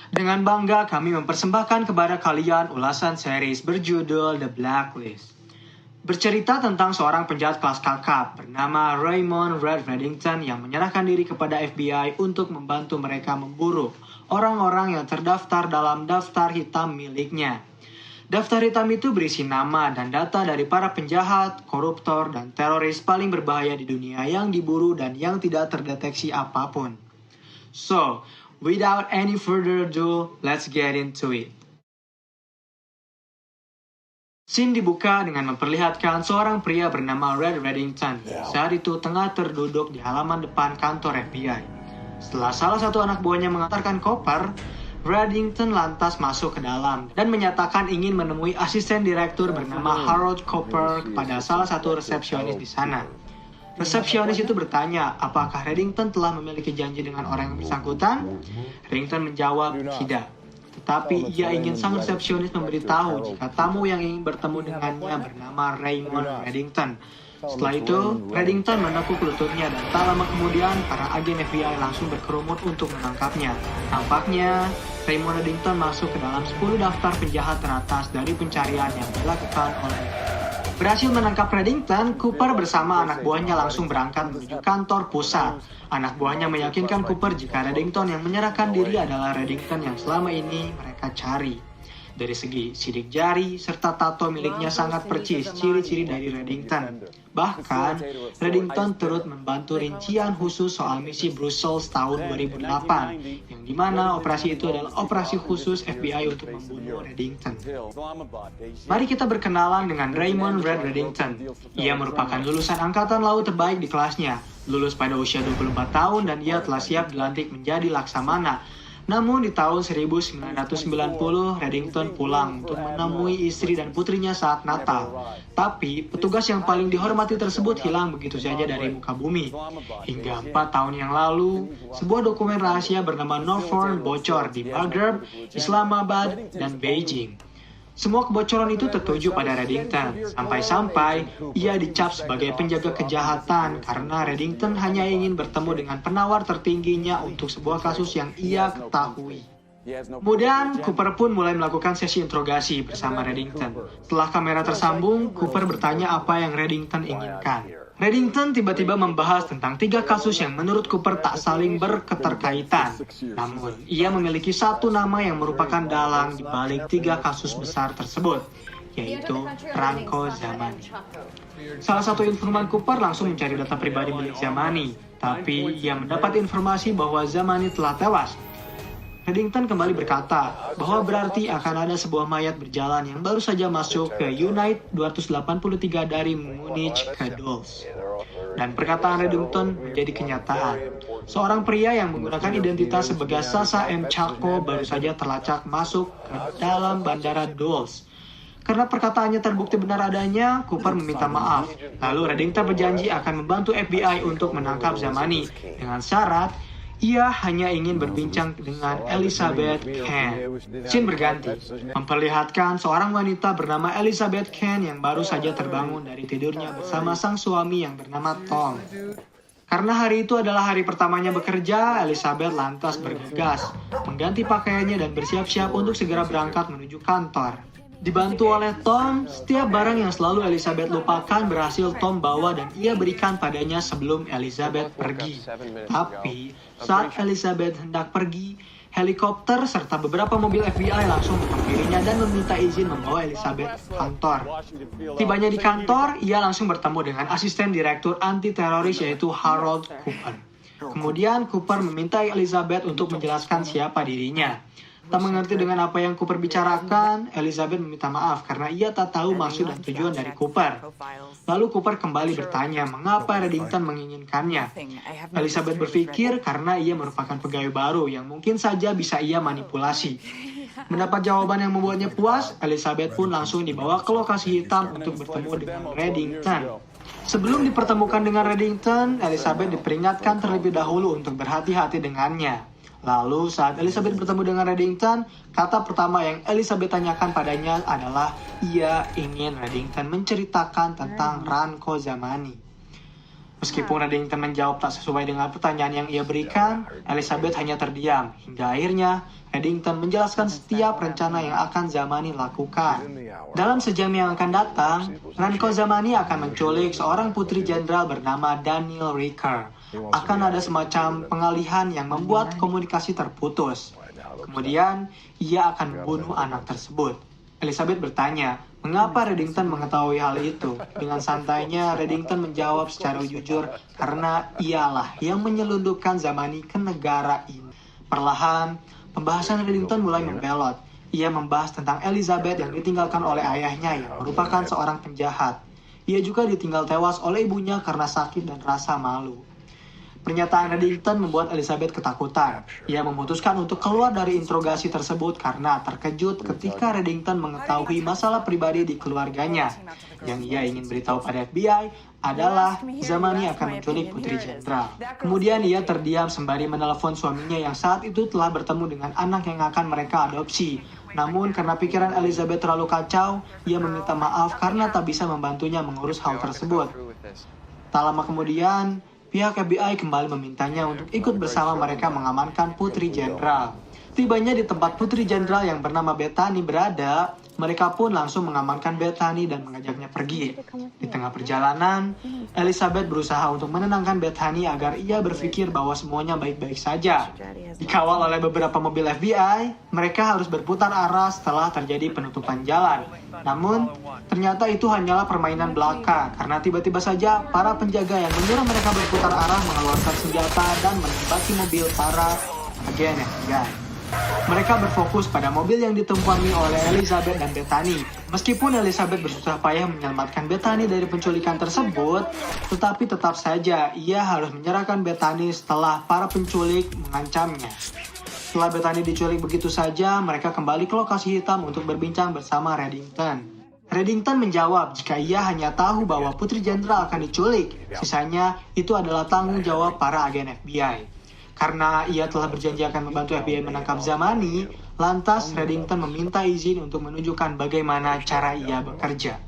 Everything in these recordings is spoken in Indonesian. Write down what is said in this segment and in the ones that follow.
Dengan bangga kami mempersembahkan kepada kalian ulasan series berjudul The Blacklist. Bercerita tentang seorang penjahat kelas kakap bernama Raymond Red Reddington yang menyerahkan diri kepada FBI untuk membantu mereka memburu orang-orang yang terdaftar dalam daftar hitam miliknya. Daftar hitam itu berisi nama dan data dari para penjahat, koruptor, dan teroris paling berbahaya di dunia yang diburu dan yang tidak terdeteksi apapun. So, without any further ado, let's get into it. Scene dibuka dengan memperlihatkan seorang pria bernama Red Reddington. Saat itu tengah terduduk di halaman depan kantor FBI. Setelah salah satu anak buahnya mengantarkan koper, Reddington lantas masuk ke dalam dan menyatakan ingin menemui asisten direktur bernama Harold Cooper kepada salah satu resepsionis di sana. Resepsionis itu bertanya, apakah Reddington telah memiliki janji dengan orang yang bersangkutan? Reddington menjawab, tidak. Tetapi ia ingin sang resepsionis memberitahu jika tamu yang ingin bertemu dengannya bernama Raymond Reddington. Setelah itu, Reddington menekuk lututnya dan tak lama kemudian para agen FBI langsung berkerumun untuk menangkapnya. Tampaknya, Raymond Reddington masuk ke dalam 10 daftar penjahat teratas dari pencarian yang dilakukan oleh. Berhasil menangkap Reddington, Cooper bersama anak buahnya langsung berangkat menuju kantor pusat. Anak buahnya meyakinkan Cooper jika Reddington yang menyerahkan diri adalah Reddington yang selama ini mereka cari. Dari segi sidik jari serta tato miliknya sangat percis ciri-ciri dari Reddington. Bahkan, Reddington turut membantu rincian khusus soal misi Brussels tahun 2008, yang dimana operasi itu adalah operasi khusus FBI untuk membunuh Reddington. Mari kita berkenalan dengan Raymond Red Reddington. Ia merupakan lulusan angkatan laut terbaik di kelasnya, lulus pada usia 24 tahun dan ia telah siap dilantik menjadi laksamana. Namun di tahun 1990, Reddington pulang untuk menemui istri dan putrinya saat Natal. Tapi, petugas yang paling dihormati tersebut hilang begitu saja dari muka bumi. Hingga 4 tahun yang lalu, sebuah dokumen rahasia bernama Northorn bocor di Maghreb, Islamabad, dan Beijing. Semua kebocoran itu tertuju pada Reddington, sampai-sampai ia dicap sebagai penjaga kejahatan karena Reddington hanya ingin bertemu dengan penawar tertingginya untuk sebuah kasus yang ia ketahui. Kemudian, Cooper pun mulai melakukan sesi interogasi bersama Reddington. Setelah kamera tersambung, Cooper bertanya apa yang Reddington inginkan. Reddington tiba-tiba membahas tentang 3 kasus yang menurut Cooper tak saling berketerkaitan. Namun, ia memiliki satu nama yang merupakan dalang di balik 3 kasus besar tersebut, yaitu Ranko Zamani. Salah satu informan Cooper langsung mencari data pribadi milik Zamani, tapi ia mendapat informasi bahwa Zamani telah tewas. Reddington kembali berkata bahwa berarti akan ada sebuah mayat berjalan yang baru saja masuk ke Unit 283 dari Munich ke Dulles. Dan perkataan Reddington menjadi kenyataan. Seorang pria yang menggunakan identitas sebagai Sasa M. Chako baru saja terlacak masuk ke dalam bandara Dulles. Karena perkataannya terbukti benar adanya, Cooper meminta maaf. Lalu Reddington berjanji akan membantu FBI untuk menangkap Zamani dengan syarat ia hanya ingin berbincang dengan Elizabeth Kent. Scene berganti, memperlihatkan seorang wanita bernama Elizabeth Kent yang baru saja terbangun dari tidurnya bersama sang suami yang bernama Tom. Karena hari itu adalah hari pertamanya bekerja, Elizabeth lantas bergegas, mengganti pakaiannya dan bersiap-siap untuk segera berangkat menuju kantor. Dibantu oleh Tom, setiap barang yang selalu Elizabeth lupakan berhasil Tom bawa dan ia berikan padanya sebelum Elizabeth pergi. Tapi, saat Elizabeth hendak pergi, helikopter serta beberapa mobil FBI langsung menghampirinya dan meminta izin membawa Elizabeth ke kantor. Tibanya di kantor, ia langsung bertemu dengan asisten direktur anti-teroris yaitu Harold Cooper. Kemudian Cooper meminta Elizabeth untuk menjelaskan siapa dirinya. Tak mengerti dengan apa yang Cooper bicarakan, Elizabeth meminta maaf karena ia tak tahu maksud dan tujuan dari Cooper. Lalu Cooper kembali bertanya mengapa Reddington menginginkannya. Elizabeth berpikir karena ia merupakan pegawai baru yang mungkin saja bisa ia manipulasi. Mendapat jawaban yang membuatnya puas, Elizabeth pun langsung dibawa ke lokasi hitam untuk bertemu dengan Reddington. Sebelum dipertemukan dengan Reddington, Elizabeth diperingatkan terlebih dahulu untuk berhati-hati dengannya. Lalu saat Elizabeth bertemu dengan Reddington, kata pertama yang Elizabeth tanyakan padanya adalah ia ingin Reddington menceritakan tentang Ranko Zamani. Meskipun Reddington menjawab tak sesuai dengan pertanyaan yang ia berikan, Elizabeth hanya terdiam. Hingga akhirnya, Reddington menjelaskan setiap rencana yang akan Zamani lakukan. Dalam sejam yang akan datang, Ranko Zamani akan menculik seorang putri jenderal bernama Daniel Riker. Akan ada semacam pengalihan yang membuat komunikasi terputus. Kemudian, ia akan membunuh anak tersebut. Elizabeth bertanya, mengapa Reddington mengetahui hal itu? Dengan santainya, Reddington menjawab secara jujur karena ialah yang menyelundupkan Zamani ke negara ini. Perlahan, pembahasan Reddington mulai membelot. Ia membahas tentang Elizabeth yang ditinggalkan oleh ayahnya yang merupakan seorang penjahat. Ia juga ditinggal tewas oleh ibunya karena sakit dan rasa malu. Pernyataan Reddington membuat Elizabeth ketakutan. Ia memutuskan untuk keluar dari interogasi tersebut karena terkejut ketika Reddington mengetahui masalah pribadi di keluarganya. Yang ia ingin beritahu pada FBI adalah Zamani akan menculik putri jenderal. Kemudian ia terdiam sembari menelepon suaminya yang saat itu telah bertemu dengan anak yang akan mereka adopsi. Namun karena pikiran Elizabeth terlalu kacau, ia meminta maaf karena tak bisa membantunya mengurus hal tersebut. Tak lama kemudian, pihak FBI kembali memintanya untuk ikut bersama mereka mengamankan Putri Jenderal. Tibanya di tempat Putri Jenderal yang bernama Bethany berada, mereka pun langsung mengamankan Bethany dan mengajaknya pergi. Di tengah perjalanan, Elizabeth berusaha untuk menenangkan Bethany agar ia berpikir bahwa semuanya baik-baik saja. Dikawal oleh beberapa mobil FBI, mereka harus berputar arah setelah terjadi penutupan jalan. Namun, ternyata itu hanyalah permainan belaka karena tiba-tiba saja para penjaga yang menyuruh mereka berputar arah mengeluarkan senjata dan menembaki mobil para agen FBI. Mereka berfokus pada mobil yang ditumpangi oleh Elizabeth dan Bethany. Meskipun Elizabeth bersusah payah menyelamatkan Bethany dari penculikan tersebut, tetapi tetap saja ia harus menyerahkan Bethany setelah para penculik mengancamnya. Setelah Bethany diculik begitu saja, mereka kembali ke lokasi hitam untuk berbincang bersama Reddington. Reddington menjawab jika ia hanya tahu bahwa Putri Jenderal akan diculik, sisanya itu adalah tanggung jawab para agen FBI. Karena ia telah berjanji akan membantu FBI menangkap Zamani, lantas Reddington meminta izin untuk menunjukkan bagaimana cara ia bekerja.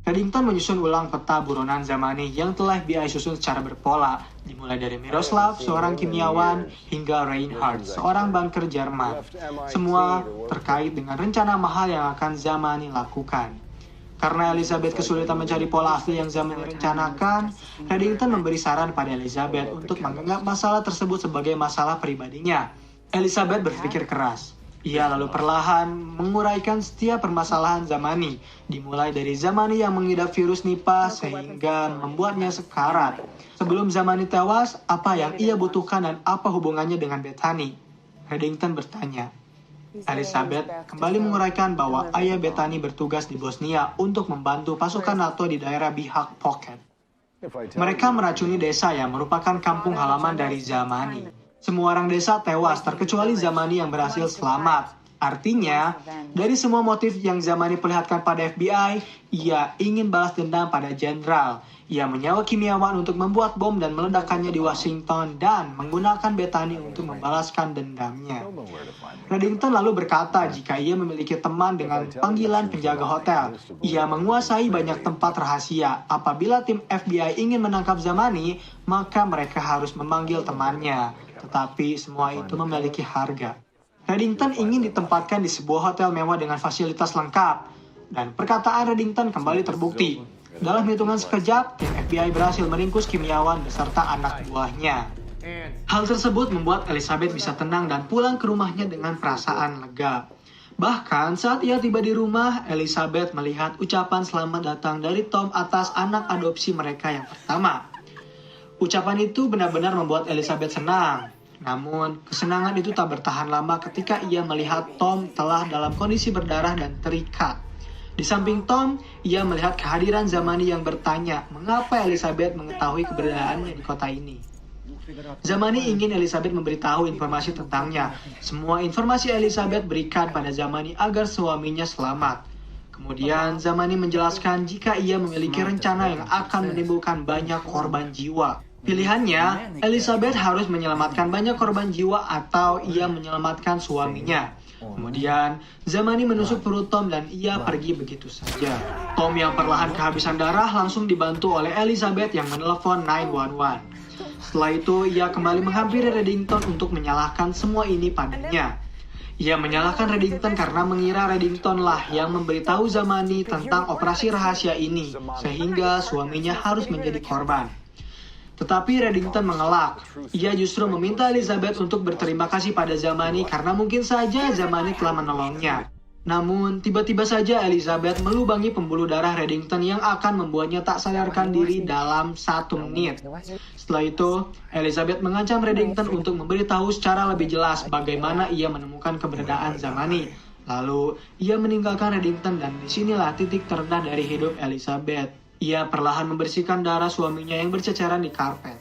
Reddington menyusun ulang peta buronan Zamani yang telah FBI susun secara berpola, dimulai dari Miroslav, seorang kimiawan, hingga Reinhard, seorang banker Jerman. Semua terkait dengan rencana mahal yang akan Zamani lakukan. Karena Elizabeth kesulitan mencari pola asli yang Zamani rencanakan, Reddington memberi saran pada Elizabeth untuk menganggap masalah tersebut sebagai masalah pribadinya. Elizabeth berpikir keras. Ia lalu perlahan menguraikan setiap permasalahan Zamani, dimulai dari Zamani yang mengidap virus Nipah sehingga membuatnya sekarat. Sebelum Zamani tewas, apa yang ia butuhkan dan apa hubungannya dengan Bethany? Reddington bertanya. Elizabeth kembali menguraikan bahwa ayah Bethany bertugas di Bosnia untuk membantu pasukan NATO di daerah Bihać Pocket. Mereka meracuni desa yang merupakan kampung halaman dari Zamani. Semua orang desa tewas terkecuali Zamani yang berhasil selamat. Artinya, dari semua motif yang Zamani perlihatkan pada FBI, ia ingin balas dendam pada jenderal. Ia menyewa kimiawan untuk membuat bom dan meledakkannya di Washington dan menggunakan Bethany untuk membalaskan dendamnya. Reddington lalu berkata jika ia memiliki teman dengan panggilan penjaga hotel. Ia menguasai banyak tempat rahasia. Apabila tim FBI ingin menangkap Zamani, maka mereka harus memanggil temannya. Tetapi semua itu memiliki harga. Reddington ingin ditempatkan di sebuah hotel mewah dengan fasilitas lengkap. Dan perkataan Reddington kembali terbukti. Dalam hitungan sekejap, tim FBI berhasil meringkus kimiawan beserta anak buahnya. Hal tersebut membuat Elizabeth bisa tenang dan pulang ke rumahnya dengan perasaan lega. Bahkan saat ia tiba di rumah, Elizabeth melihat ucapan selamat datang dari Tom atas anak adopsi mereka yang pertama. Ucapan itu benar-benar membuat Elizabeth senang. Namun, kesenangan itu tak bertahan lama ketika ia melihat Tom telah dalam kondisi berdarah dan terikat. Di samping Tom, ia melihat kehadiran Zamani yang bertanya mengapa Elizabeth mengetahui keberadaannya di kota ini. Zamani ingin Elizabeth memberitahu informasi tentangnya. Semua informasi Elizabeth berikan pada Zamani agar suaminya selamat. Kemudian Zamani menjelaskan jika ia memiliki rencana yang akan menimbulkan banyak korban jiwa. Pilihannya, Elizabeth harus menyelamatkan banyak korban jiwa atau ia menyelamatkan suaminya. Kemudian, Zamani menusuk perut Tom dan ia pergi begitu saja. Tom yang perlahan kehabisan darah langsung dibantu oleh Elizabeth yang menelepon 911. Setelah itu, ia kembali menghampiri Reddington untuk menyalahkan semua ini padanya. Ia menyalahkan Reddington karena mengira Reddington lah yang memberitahu Zamani tentang operasi rahasia ini, sehingga suaminya harus menjadi korban. Tetapi Reddington mengelak. Ia justru meminta Elizabeth untuk berterima kasih pada Zamani karena mungkin saja Zamani telah menolongnya. Namun, tiba-tiba saja Elizabeth melubangi pembuluh darah Reddington yang akan membuatnya tak sadarkan diri dalam 1 menit. Setelah itu, Elizabeth mengancam Reddington untuk memberitahu secara lebih jelas bagaimana ia menemukan keberadaan Zamani. Lalu, ia meninggalkan Reddington dan disinilah titik terendah dari hidup Elizabeth. Ia perlahan membersihkan darah suaminya yang berceceran di karpet.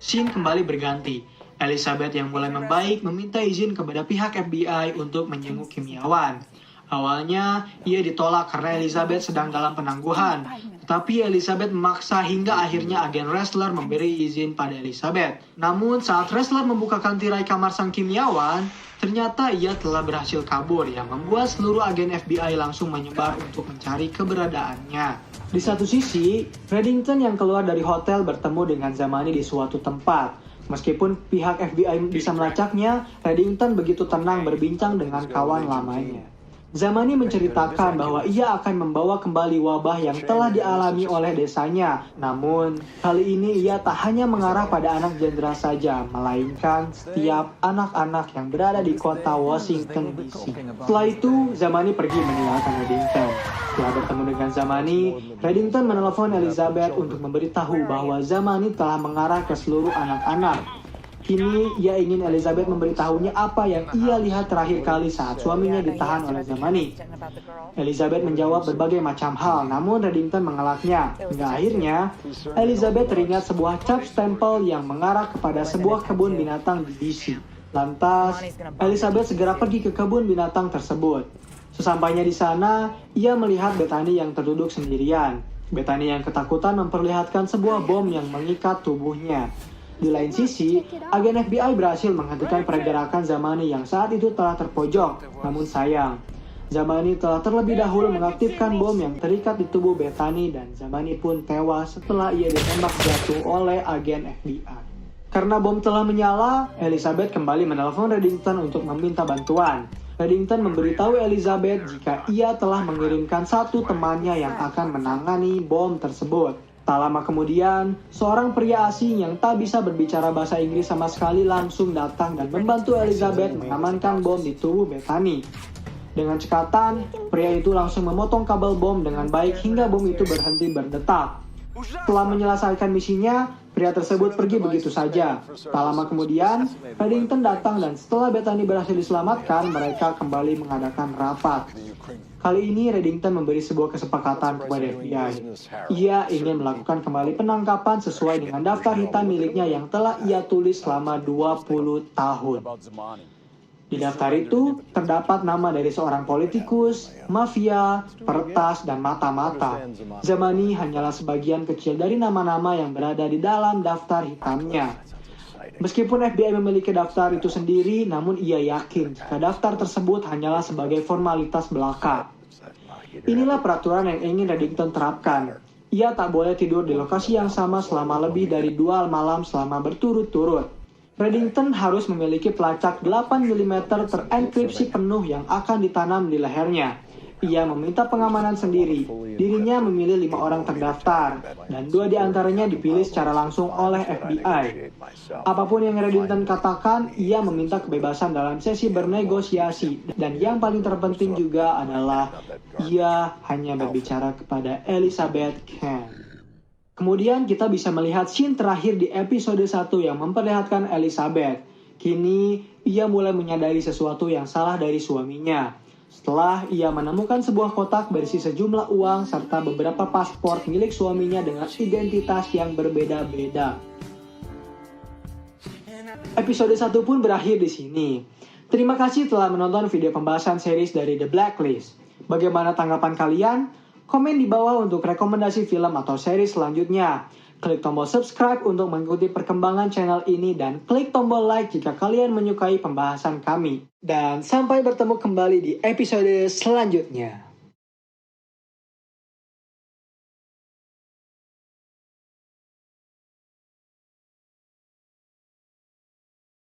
Scene kembali berganti. Elizabeth yang mulai membaik meminta izin kepada pihak FBI untuk menjenguk kimiawan. Awalnya, ia ditolak karena Elizabeth sedang dalam penangguhan. Tetapi Elizabeth memaksa hingga akhirnya agen Ressler memberi izin pada Elizabeth. Namun saat Ressler membukakan tirai kamar sang kimiawan, ternyata ia telah berhasil kabur yang membuat seluruh agen FBI langsung menyebar untuk mencari keberadaannya. Di satu sisi, Reddington yang keluar dari hotel bertemu dengan Zamani di suatu tempat. Meskipun pihak FBI bisa melacaknya, Reddington begitu tenang berbincang dengan kawan lamanya. Zamani menceritakan bahwa ia akan membawa kembali wabah yang telah dialami oleh desanya. Namun, kali ini ia tak hanya mengarah pada anak jenderal saja, melainkan setiap anak-anak yang berada di kota Washington DC. Setelah itu, Zamani pergi meninggalkan Reddington. Setelah bertemu dengan Zamani, Reddington menelepon Elizabeth untuk memberitahu bahwa Zamani telah mengarah ke seluruh anak-anak. Kini, ia ingin Elizabeth memberitahunya apa yang ia lihat terakhir kali saat suaminya ditahan oleh Zamani. Elizabeth menjawab berbagai macam hal, namun Reddington mengelaknya. Hingga akhirnya, Elizabeth teringat sebuah cap stempel yang mengarah kepada sebuah kebun binatang di DC. Lantas, Elizabeth segera pergi ke kebun binatang tersebut. Sesampainya di sana, ia melihat Bethany yang terduduk sendirian. Bethany yang ketakutan memperlihatkan sebuah bom yang mengikat tubuhnya. Di lain sisi, agen FBI berhasil menghentikan pergerakan Zamani yang saat itu telah terpojok. Namun sayang, Zamani telah terlebih dahulu mengaktifkan bom yang terikat di tubuh Bethany dan Zamani pun tewas setelah ia ditembak jatuh oleh agen FBI. Karena bom telah menyala, Elizabeth kembali menelepon Reddington untuk meminta bantuan. Reddington memberitahu Elizabeth jika ia telah mengirimkan satu temannya yang akan menangani bom tersebut. Tak lama kemudian, seorang pria asing yang tak bisa berbicara bahasa Inggris sama sekali langsung datang dan membantu Elizabeth mengamankan bom di tubuh Bethany. Dengan cekatan, pria itu langsung memotong kabel bom dengan baik hingga bom itu berhenti berdetak. Setelah menyelesaikan misinya, pria tersebut pergi begitu saja. Tak lama kemudian, Reddington datang dan setelah Bethany berhasil diselamatkan, mereka kembali mengadakan rapat. Kali ini Reddington memberi sebuah kesepakatan kepada FBI. Ia ingin melakukan kembali penangkapan sesuai dengan daftar hitam miliknya yang telah ia tulis selama 20 tahun. Di daftar itu terdapat nama dari seorang politikus, mafia, peretas, dan mata-mata. Zamani hanyalah sebagian kecil dari nama-nama yang berada di dalam daftar hitamnya. Meskipun FBI memiliki daftar itu sendiri, namun ia yakin jika daftar tersebut hanyalah sebagai formalitas belaka. Inilah peraturan yang ingin Reddington terapkan. Ia tak boleh tidur di lokasi yang sama selama lebih dari 2 malam selama berturut-turut. Reddington harus memiliki pelacak 8 mm terenkripsi penuh yang akan ditanam di lehernya. Ia meminta pengamanan sendiri. Dirinya memilih 5 orang terdaftar, dan 2 diantaranya dipilih secara langsung oleh FBI. Apapun yang Reddington katakan, ia meminta kebebasan dalam sesi bernegosiasi. Dan yang paling terpenting juga adalah, ia hanya berbicara kepada Elizabeth Kent. Kemudian kita bisa melihat scene terakhir di episode 1 yang memperlihatkan Elizabeth. Kini, ia mulai menyadari sesuatu yang salah dari suaminya. Setelah ia menemukan sebuah kotak berisi sejumlah uang serta beberapa paspor milik suaminya dengan identitas yang berbeda-beda. Episode 1 pun berakhir di sini. Terima kasih telah menonton video pembahasan series dari The Blacklist. Bagaimana tanggapan kalian? Komen di bawah untuk rekomendasi film atau series selanjutnya. Klik tombol subscribe untuk mengikuti perkembangan channel ini dan klik tombol like jika kalian menyukai pembahasan kami. Dan sampai bertemu kembali di episode selanjutnya.